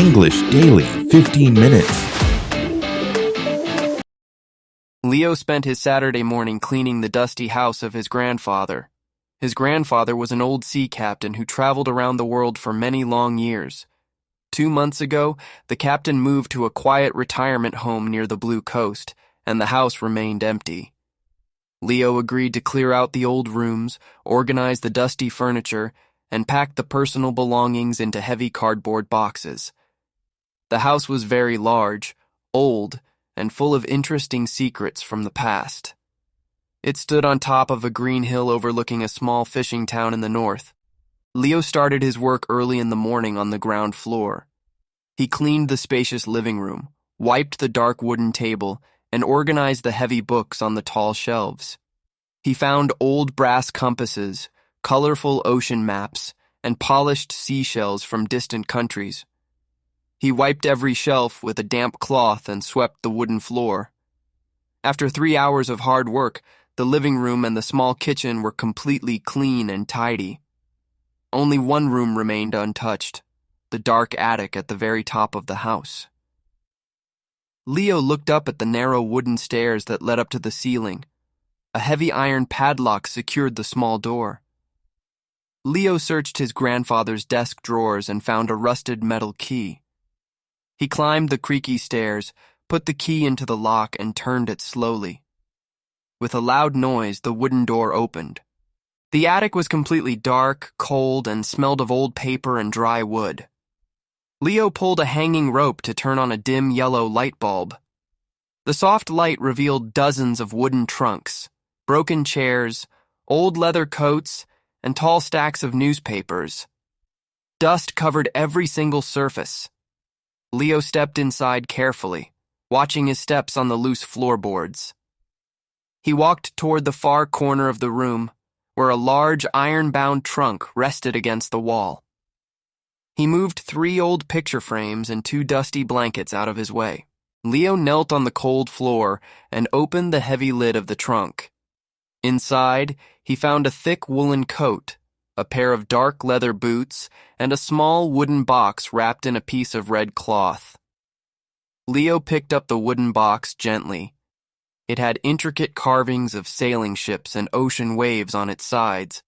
English daily, 15 minutes. Leo spent his Saturday morning cleaning the dusty house of his grandfather. His grandfather was an old sea captain who traveled around the world for many long years. 2 months ago, the captain moved to a quiet retirement home near the Blue Coast, and the house remained empty. Leo agreed to clear out the old rooms, organize the dusty furniture, and pack the personal belongings into heavy cardboard boxes. The house was very large, old, and full of interesting secrets from the past. It stood on top of a green hill overlooking a small fishing town in the north. Leo started his work early in the morning on the ground floor. He cleaned the spacious living room, wiped the dark wooden table, and organized the heavy books on the tall shelves. He found old brass compasses, colorful ocean maps, and polished seashells from distant countries. He wiped every shelf with a damp cloth and swept the wooden floor. After 3 hours of hard work, the living room and the small kitchen were completely clean and tidy. Only one room remained untouched, the dark attic at the very top of the house. Leo looked up at the narrow wooden stairs that led up to the ceiling. A heavy iron padlock secured the small door. Leo searched his grandfather's desk drawers and found a rusted metal key. He climbed the creaky stairs, put the key into the lock, and turned it slowly. With a loud noise, the wooden door opened. The attic was completely dark, cold, and smelled of old paper and dry wood. Leo pulled a hanging rope to turn on a dim yellow light bulb. The soft light revealed dozens of wooden trunks, broken chairs, old leather coats, and tall stacks of newspapers. Dust covered every single surface. Leo stepped inside carefully, watching his steps on the loose floorboards. He walked toward the far corner of the room, where a large iron-bound trunk rested against the wall. He moved 3 old picture frames and 2 dusty blankets out of his way. Leo knelt on the cold floor and opened the heavy lid of the trunk. Inside, he found a thick woolen coat, a pair of dark leather boots, and a small wooden box wrapped in a piece of red cloth. Leo picked up the wooden box gently. It had intricate carvings of sailing ships and ocean waves on its sides.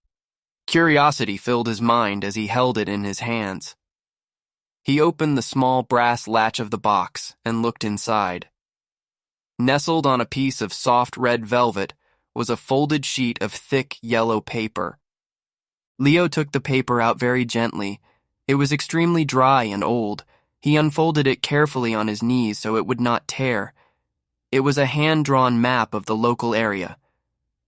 Curiosity filled his mind as he held it in his hands. He opened the small brass latch of the box and looked inside. Nestled on a piece of soft red velvet was a folded sheet of thick yellow paper. Leo took the paper out very gently. It was extremely dry and old. He unfolded it carefully on his knees so it would not tear. It was a hand-drawn map of the local area.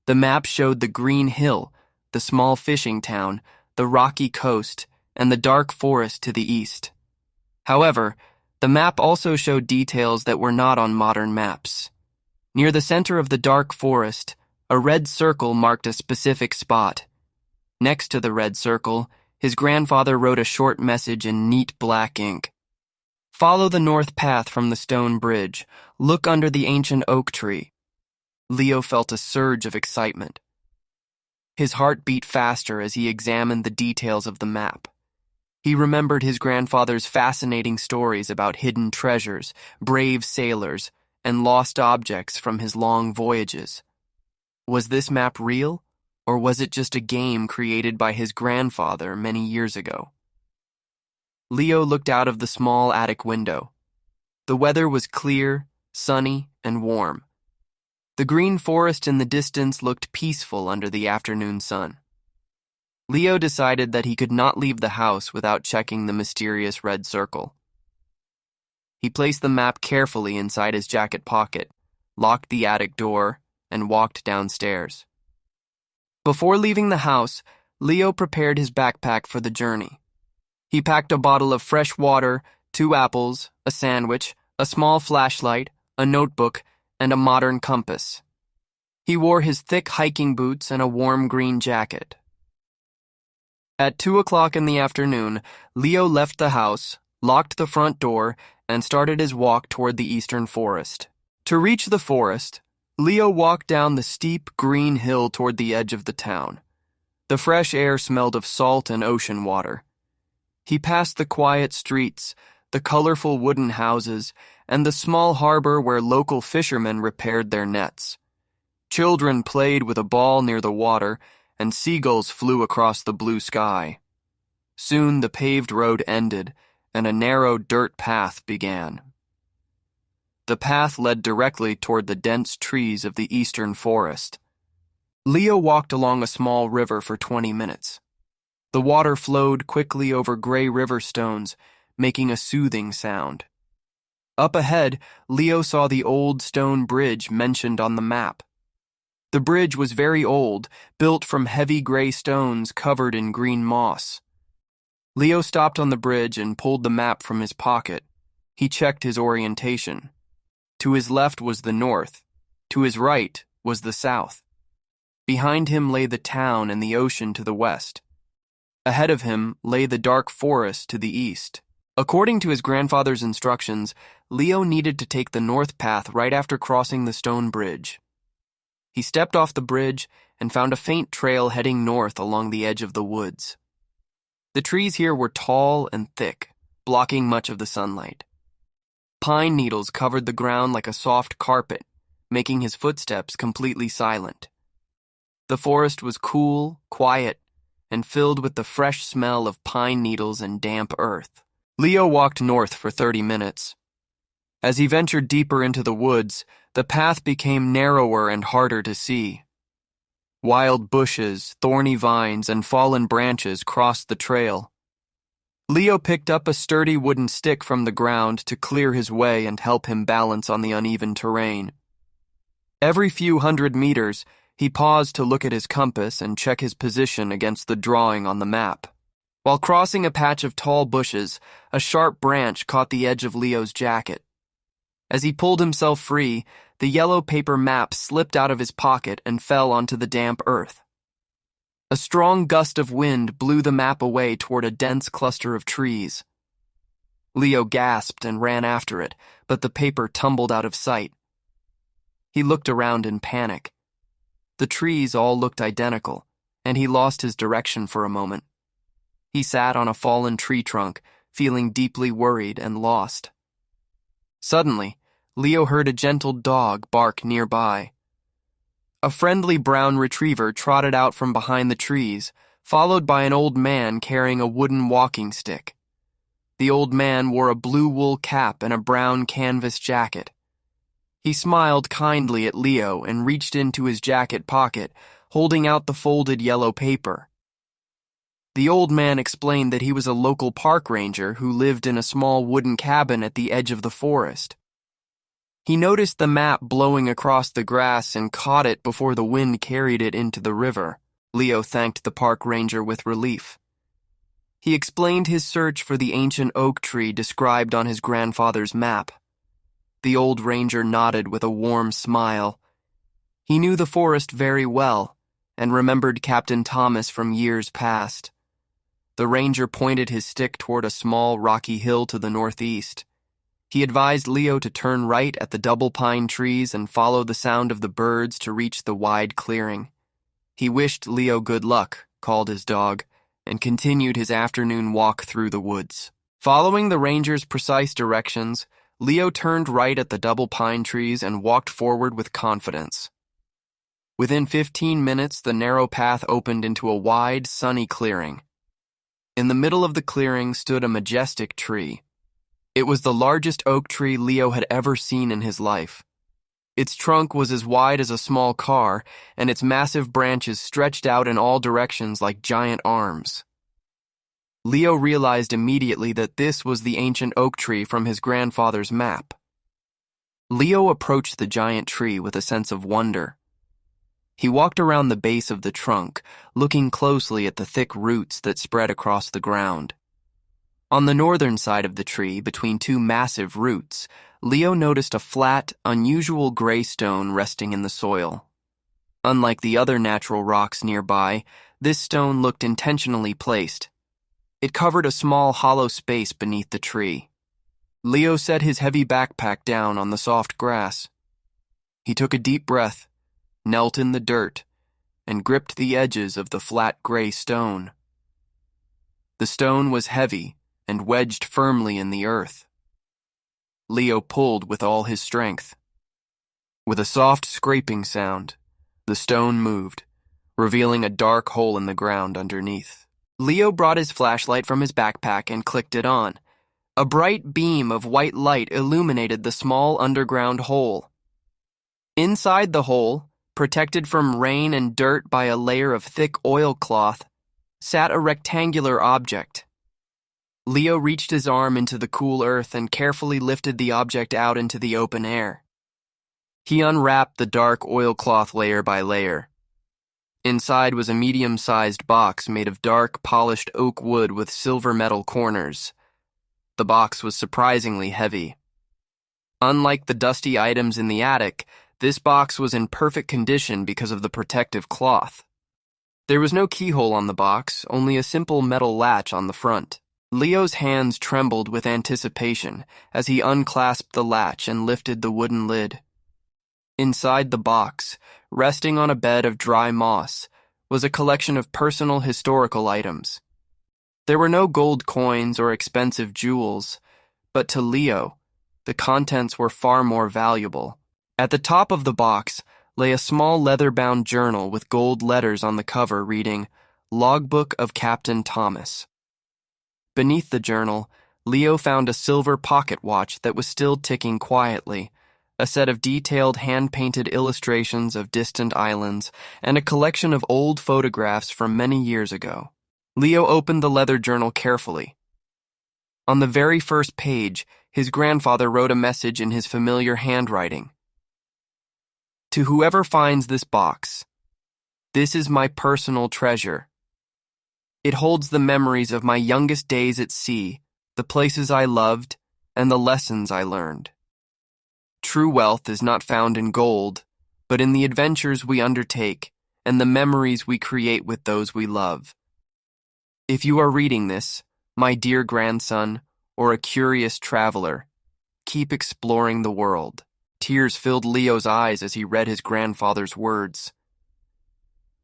The map showed the green hill, the small fishing town, the rocky coast, and the dark forest to the east. However, the map also showed details that were not on modern maps. Near the center of the dark forest, a red circle marked a specific spot. Next to the red circle, his grandfather wrote a short message in neat black ink. "Follow the north path from the stone bridge. Look under the ancient oak tree." Leo felt a surge of excitement. His heart beat faster as he examined the details of the map. He remembered his grandfather's fascinating stories about hidden treasures, brave sailors, and lost objects from his long voyages. Was this map real, or was it just a game created by his grandfather many years ago? Leo looked out of the small attic window. The weather was clear, sunny, and warm. The green forest in the distance looked peaceful under the afternoon sun. Leo decided that he could not leave the house without checking the mysterious red circle. He placed the map carefully inside his jacket pocket, locked the attic door, and walked downstairs. Before leaving the house, Leo prepared his backpack for the journey. He packed a bottle of fresh water, 2 apples, a sandwich, a small flashlight, a notebook, and a modern compass. He wore his thick hiking boots and a warm green jacket. At 2 o'clock in the afternoon, Leo left the house, locked the front door, and started his walk toward the eastern forest. To reach the forest, Leo walked down the steep green hill toward the edge of the town. The fresh air smelled of salt and ocean water. He passed the quiet streets, the colorful wooden houses, and the small harbor where local fishermen repaired their nets. Children played with a ball near the water, and seagulls flew across the blue sky. Soon the paved road ended, and a narrow dirt path began. The path led directly toward the dense trees of the eastern forest. Leo walked along a small river for 20 minutes. The water flowed quickly over gray river stones, making a soothing sound. Up ahead, Leo saw the old stone bridge mentioned on the map. The bridge was very old, built from heavy gray stones covered in green moss. Leo stopped on the bridge and pulled the map from his pocket. He checked his orientation. To his left was the north. To his right was the south. Behind him lay the town and the ocean to the west. Ahead of him lay the dark forest to the east. According to his grandfather's instructions, Leo needed to take the north path right after crossing the stone bridge. He stepped off the bridge and found a faint trail heading north along the edge of the woods. The trees here were tall and thick, blocking much of the sunlight. Pine needles covered the ground like a soft carpet, making his footsteps completely silent. The forest was cool, quiet, and filled with the fresh smell of pine needles and damp earth. Leo walked north for 30 minutes. As he ventured deeper into the woods, the path became narrower and harder to see. Wild bushes, thorny vines, and fallen branches crossed the trail. Leo picked up a sturdy wooden stick from the ground to clear his way and help him balance on the uneven terrain. Every few hundred meters, he paused to look at his compass and check his position against the drawing on the map. While crossing a patch of tall bushes, a sharp branch caught the edge of Leo's jacket. As he pulled himself free, the yellow paper map slipped out of his pocket and fell onto the damp earth. A strong gust of wind blew the map away toward a dense cluster of trees. Leo gasped and ran after it, but the paper tumbled out of sight. He looked around in panic. The trees all looked identical, and he lost his direction for a moment. He sat on a fallen tree trunk, feeling deeply worried and lost. Suddenly, Leo heard a gentle dog bark nearby. A friendly brown retriever trotted out from behind the trees, followed by an old man carrying a wooden walking stick. The old man wore a blue wool cap and a brown canvas jacket. He smiled kindly at Leo and reached into his jacket pocket, holding out the folded yellow paper. The old man explained that he was a local park ranger who lived in a small wooden cabin at the edge of the forest. He noticed the map blowing across the grass and caught it before the wind carried it into the river. Leo thanked the park ranger with relief. He explained his search for the ancient oak tree described on his grandfather's map. The old ranger nodded with a warm smile. He knew the forest very well and remembered Captain Thomas from years past. The ranger pointed his stick toward a small rocky hill to the northeast. He advised Leo to turn right at the double pine trees and follow the sound of the birds to reach the wide clearing. He wished Leo good luck, called his dog, and continued his afternoon walk through the woods. Following the ranger's precise directions, Leo turned right at the double pine trees and walked forward with confidence. Within 15 minutes, the narrow path opened into a wide, sunny clearing. In the middle of the clearing stood a majestic tree. It was the largest oak tree Leo had ever seen in his life. Its trunk was as wide as a small car, and its massive branches stretched out in all directions like giant arms. Leo realized immediately that this was the ancient oak tree from his grandfather's map. Leo approached the giant tree with a sense of wonder. He walked around the base of the trunk, looking closely at the thick roots that spread across the ground. On the northern side of the tree, between two massive roots, Leo noticed a flat, unusual gray stone resting in the soil. Unlike the other natural rocks nearby, this stone looked intentionally placed. It covered a small hollow space beneath the tree. Leo set his heavy backpack down on the soft grass. He took a deep breath, knelt in the dirt, and gripped the edges of the flat gray stone. The stone was heavy, and wedged firmly in the earth. Leo pulled with all his strength. With a soft scraping sound, the stone moved, revealing a dark hole in the ground underneath. Leo brought his flashlight from his backpack and clicked it on. A bright beam of white light illuminated the small underground hole. Inside the hole, protected from rain and dirt by a layer of thick oilcloth, sat a rectangular object. Leo reached his arm into the cool earth and carefully lifted the object out into the open air. He unwrapped the dark oilcloth layer by layer. Inside was a medium-sized box made of dark, polished oak wood with silver metal corners. The box was surprisingly heavy. Unlike the dusty items in the attic, this box was in perfect condition because of the protective cloth. There was no keyhole on the box, only a simple metal latch on the front. Leo's hands trembled with anticipation as he unclasped the latch and lifted the wooden lid. Inside the box, resting on a bed of dry moss, was a collection of personal historical items. There were no gold coins or expensive jewels, but to Leo, the contents were far more valuable. At the top of the box lay a small leather-bound journal with gold letters on the cover reading, "Logbook of Captain Thomas." Beneath the journal, Leo found a silver pocket watch that was still ticking quietly, a set of detailed hand-painted illustrations of distant islands, and a collection of old photographs from many years ago. Leo opened the leather journal carefully. On the very first page, his grandfather wrote a message in his familiar handwriting. "To whoever finds this box, this is my personal treasure. It holds the memories of my youngest days at sea, the places I loved, and the lessons I learned. True wealth is not found in gold, but in the adventures we undertake and the memories we create with those we love. If you are reading this, my dear grandson, or a curious traveler, keep exploring the world." Tears filled Leo's eyes as he read his grandfather's words.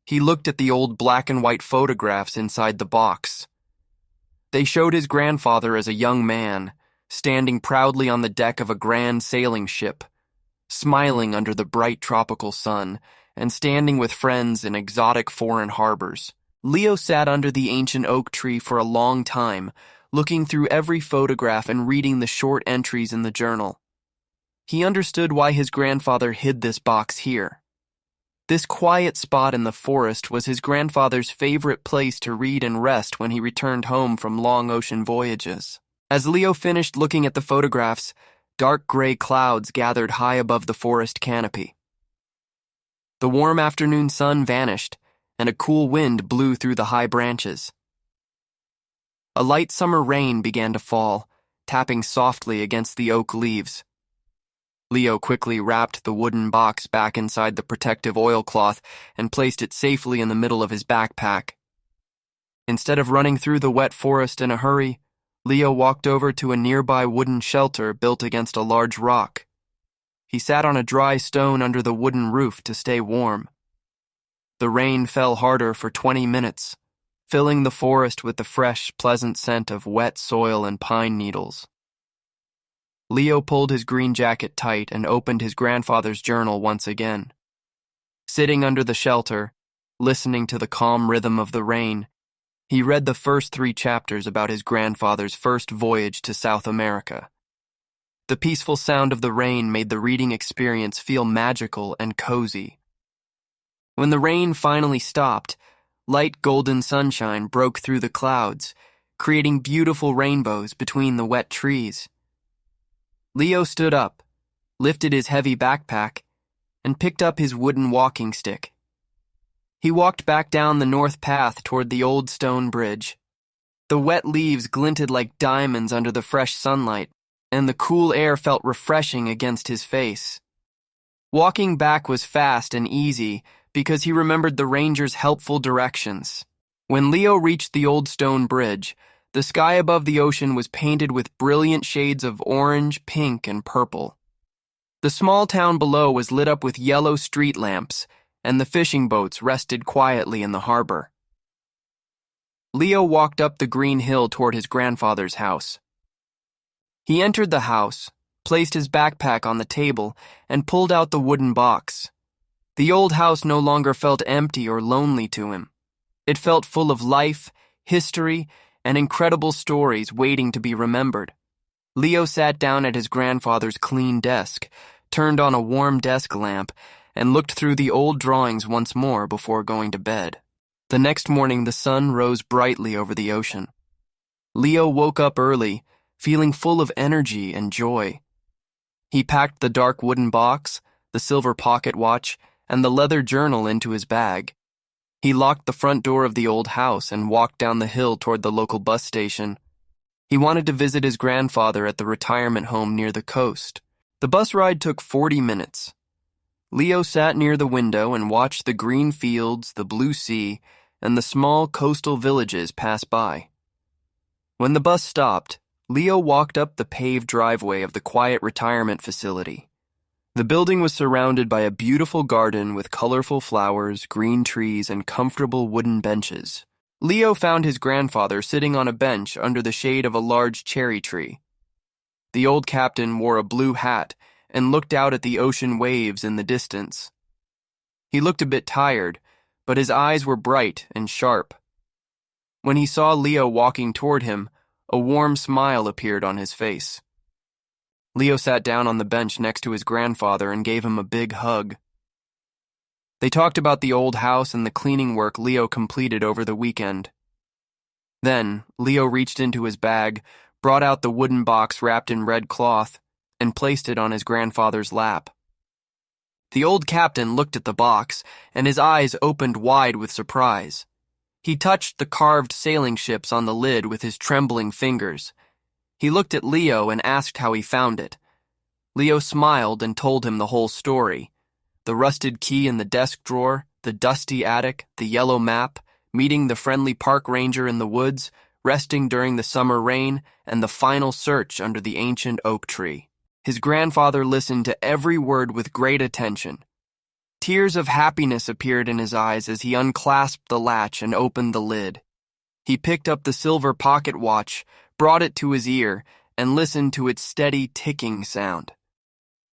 He looked at the old black and white photographs inside the box. They showed his grandfather as a young man, standing proudly on the deck of a grand sailing ship, smiling under the bright tropical sun, and standing with friends in exotic foreign harbors. Leo sat under the ancient oak tree for a long time, looking through every photograph and reading the short entries in the journal. He understood why his grandfather hid this box here. This quiet spot in the forest was his grandfather's favorite place to read and rest when he returned home from long ocean voyages. As Leo finished looking at the photographs, dark gray clouds gathered high above the forest canopy. The warm afternoon sun vanished, and a cool wind blew through the high branches. A light summer rain began to fall, tapping softly against the oak leaves. Leo quickly wrapped the wooden box back inside the protective oilcloth and placed it safely in the middle of his backpack. Instead of running through the wet forest in a hurry, Leo walked over to a nearby wooden shelter built against a large rock. He sat on a dry stone under the wooden roof to stay warm. The rain fell harder for 20 minutes, filling the forest with the fresh, pleasant scent of wet soil and pine needles. Leo pulled his green jacket tight and opened his grandfather's journal once again. Sitting under the shelter, listening to the calm rhythm of the rain, he read the first 3 chapters about his grandfather's first voyage to South America. The peaceful sound of the rain made the reading experience feel magical and cozy. When the rain finally stopped, light golden sunshine broke through the clouds, creating beautiful rainbows between the wet trees. Leo stood up, lifted his heavy backpack, and picked up his wooden walking stick. He walked back down the north path toward the old stone bridge. The wet leaves glinted like diamonds under the fresh sunlight, and the cool air felt refreshing against his face. Walking back was fast and easy because he remembered the ranger's helpful directions. When Leo reached the old stone bridge, the sky above the ocean was painted with brilliant shades of orange, pink, and purple. The small town below was lit up with yellow street lamps, and the fishing boats rested quietly in the harbor. Leo walked up the green hill toward his grandfather's house. He entered the house, placed his backpack on the table, and pulled out the wooden box. The old house no longer felt empty or lonely to him. It felt full of life, history, and incredible stories waiting to be remembered. Leo sat down at his grandfather's clean desk, turned on a warm desk lamp, and looked through the old drawings once more before going to bed. The next morning, the sun rose brightly over the ocean. Leo woke up early, feeling full of energy and joy. He packed the dark wooden box, the silver pocket watch, and the leather journal into his bag. He locked the front door of the old house and walked down the hill toward the local bus station. He wanted to visit his grandfather at the retirement home near the coast. The bus ride took 40 minutes. Leo sat near the window and watched the green fields, the blue sea, and the small coastal villages pass by. When the bus stopped, Leo walked up the paved driveway of the quiet retirement facility. The building was surrounded by a beautiful garden with colorful flowers, green trees, and comfortable wooden benches. Leo found his grandfather sitting on a bench under the shade of a large cherry tree. The old captain wore a blue hat and looked out at the ocean waves in the distance. He looked a bit tired, but his eyes were bright and sharp. When he saw Leo walking toward him, a warm smile appeared on his face. Leo sat down on the bench next to his grandfather and gave him a big hug. They talked about the old house and the cleaning work Leo completed over the weekend. Then, Leo reached into his bag, brought out the wooden box wrapped in red cloth, and placed it on his grandfather's lap. The old captain looked at the box, and his eyes opened wide with surprise. He touched the carved sailing ships on the lid with his trembling fingers. He looked at Leo and asked how he found it. Leo smiled and told him the whole story. The rusted key in the desk drawer, the dusty attic, the yellow map, meeting the friendly park ranger in the woods, resting during the summer rain, and the final search under the ancient oak tree. His grandfather listened to every word with great attention. Tears of happiness appeared in his eyes as he unclasped the latch and opened the lid. He picked up the silver pocket watch, brought it to his ear, and listened to its steady ticking sound.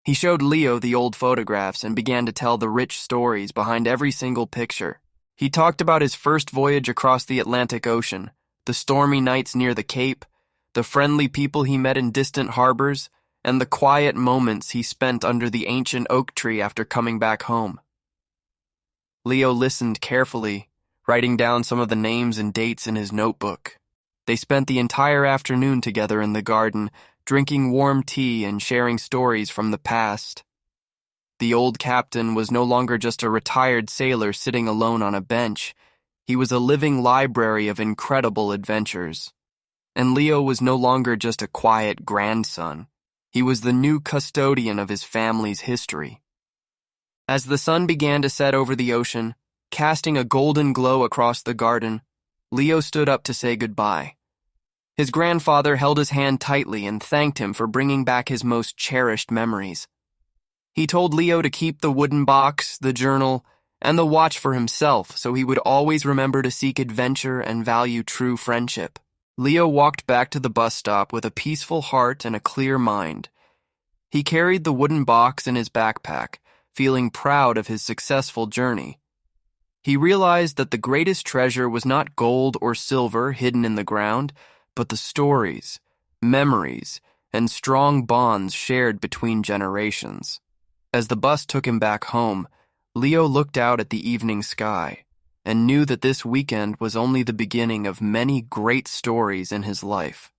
He showed Leo the old photographs and began to tell the rich stories behind every single picture. He talked about his first voyage across the Atlantic Ocean, the stormy nights near the Cape, the friendly people he met in distant harbors, and the quiet moments he spent under the ancient oak tree after coming back home. Leo listened carefully, writing down some of the names and dates in his notebook. They spent the entire afternoon together in the garden, drinking warm tea and sharing stories from the past. The old captain was no longer just a retired sailor sitting alone on a bench. He was a living library of incredible adventures. And Leo was no longer just a quiet grandson. He was the new custodian of his family's history. As the sun began to set over the ocean, casting a golden glow across the garden, Leo stood up to say goodbye. His grandfather held his hand tightly and thanked him for bringing back his most cherished memories. He told Leo to keep the wooden box, the journal, and the watch for himself so he would always remember to seek adventure and value true friendship. Leo walked back to the bus stop with a peaceful heart and a clear mind. He carried the wooden box in his backpack, feeling proud of his successful journey. He realized that the greatest treasure was not gold or silver hidden in the ground, but the stories, memories, and strong bonds shared between generations. As the bus took him back home, Leo looked out at the evening sky and knew that this weekend was only the beginning of many great stories in his life.